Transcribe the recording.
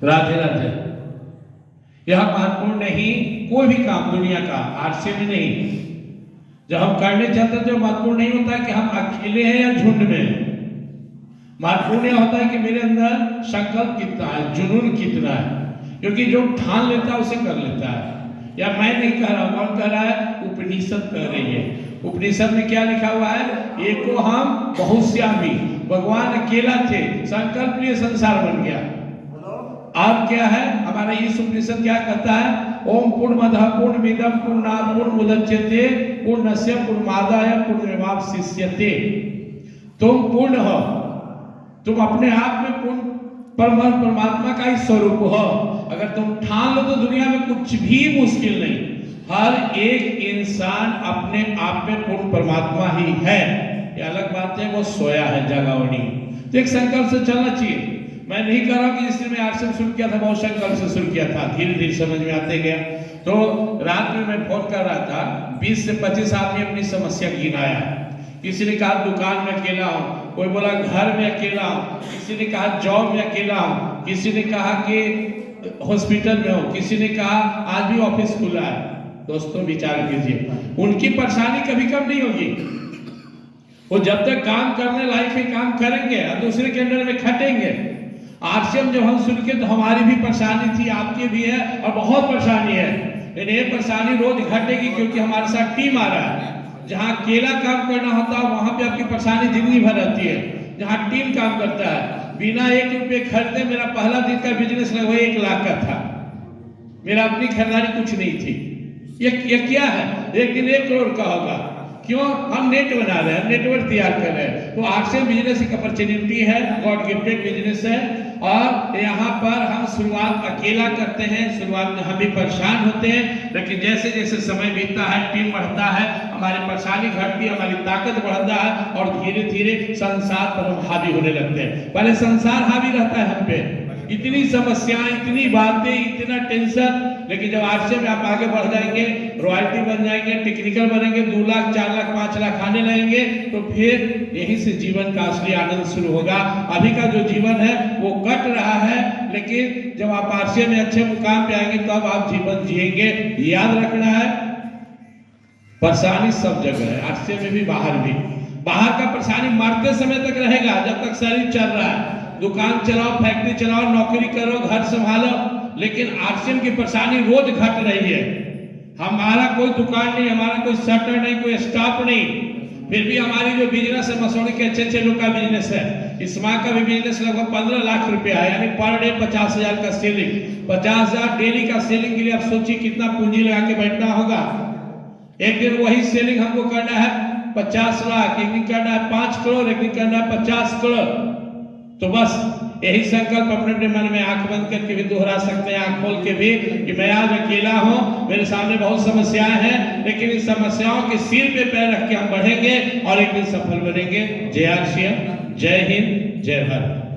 राधे राधे। यह महत्वपूर्ण नहीं, कोई भी काम दुनिया का आरसे में नहीं, जब हम करने चाहते हैं तो महत्वपूर्ण नहीं होता है कि हम अकेले हैं या झुंड में। महत्वपूर्ण यह होता है कि मेरे अंदर संकल्प कितना है, जुनून कितना है, क्योंकि जो ठान लेता है उसे कर लेता है। या मैं नहीं कह रहा, कौन कह रहा है? उपनिषद कह रही है। उपनिषद में क्या लिखा हुआ है? एको हम बहुश्यामी। भगवान अकेला थे, संकल्प लिए संसार बन गया। अब क्या है हमारा इस उपनिषद क्या कहता है? ओम पूर्णमदः पूर्णमिदं पूर्णात् पूर्णमुदच्यते पूर्णस्य पूर्णमादाय पूर्णमेवावशिष्यते। तुम पूर्ण हो, तुम अपने आप में पूर्ण परमात्मा का ही स्वरूप हो। अगर तुम ठान लो तो दुनिया में कुछ भी मुश्किल नहीं। हर एक इंसान अपने आप में पूर्ण परमात्मा ही है। ये अलग बात है वो सोया है, जागा नहीं। तो एक संकल्प से चलना चाहिए। मैं नहीं कर रहा हूँ कि जिसने मैं आश्रम शुरू किया था बहुत संकल्प से शुरू किया था, धीरे धीरे समझ में आते गया। तो रात में मैं फोन कर रहा था, 20 से 25 आदमी अपनी समस्या गिनाया। किसी ने कहा दुकान में अकेला हूँ, कोई बोला घर में अकेला हूँ, किसी ने कहा जॉब में अकेला हूँ, किसी ने कहा कि हॉस्पिटल में हूँ, किसी ने कहा आज भी ऑफिस खुला है। दोस्तों विचार कीजिए, उनकी परेशानी कभी कम नहीं होगी। वो जब तक काम करने लायक है काम करेंगे और दूसरे के अंडर में खटेंगे। आरसीएम जब हम सुन के तो हमारी भी परेशानी थी, आपकी भी है और बहुत परेशानी है। लेकिन ये परेशानी रोज घटेगी क्योंकि हमारे साथ टीम आ रहा है। जहाँ अकेला काम करना होता है वहां पे आपकी परेशानी जिंदगी भर रहती है। जहाँ टीम काम करता है, बिना 1 रुपये खरीदे मेरा पहला दिन का बिजनेस लगभग 1 लाख का था। मेरा अपनी खरीदारी कुछ नहीं थी। ये क्या है? एक दिन 1 करोड़ का होगा। क्यों? हम नेट बना रहे हैं, नेटवर्क तैयार कर रहे हैं। तो आरसीएम बिजनेस एक अपॉर्चुनिटी है, गॉड गिफ्टेड बिजनेस है। और यहाँ पर हम शुरुआत अकेला करते हैं, शुरुआत में हम भी परेशान होते हैं, लेकिन जैसे जैसे समय बीतता है, टीम बढ़ता है, हमारी परेशानी घटती है, हमारी ताकत बढ़ता है और धीरे धीरे संसार पर हम हावी होने लगते हैं। पहले संसार हावी रहता है हम पे, इतनी समस्याएं, इतनी बातें, इतना टेंशन। लेकिन जब आरसीएम में आप आगे बढ़ जाएंगे, रॉयल्टी बन जाएंगे, टेक्निकल बनेंगे, 2 लाख 4 लाख 5 लाख आने लगेंगे, तो फिर यहीं से जीवन का असली आनंद शुरू होगा। अभी का जो जीवन है वो कट रहा है, लेकिन जब आप आरसीएम में अच्छे मुकाम पे आएंगे तब आप जीवन जिएंगे। याद रखना है, परेशानी सब जगह है, आरसीएम में भी बाहर भी। बाहर का परेशानी मरते समय तक रहेगा, जब तक शरीर चल रहा है। दुकान चलाओ, फैक्ट्री चलाओ, नौकरी करो, घर संभालो, लेकिन आरसीएम की परेशानी रोज घट रही है। हमारा कोई दुकान नहीं, हमारा कोई शटर नहीं, कोई स्टाफ नहीं, फिर भी हमारी जो बिजनेस है, मसौड़ी के अच्छे लोग का बिजनेस है। इस माह का भी बिजनेस लगभग 15 लाख रुपया है, यानी पर डे 50,000 का सेलिंग। 50,000 डेली का सेलिंग के लिए आप सोचिए कितना पूंजी लगा के बैठना होगा। एक दिन वही सेलिंग हमको करना है 50 लाख, एक दिन करना है 5 करोड़, एक दिन करना है 50 करोड़। तो बस यही संकल्प अपने अपने मन में आंख बंद करके भी दोहरा सकते हैं, आंख खोल के भी, कि मैं आज अकेला हूं, मेरे सामने बहुत समस्याएं हैं, लेकिन इन समस्याओं के सिर पे पैर रख के हम बढ़ेंगे और एक दिन सफल बनेंगे। जय आरसीएम, जय हिंद, जय भारत।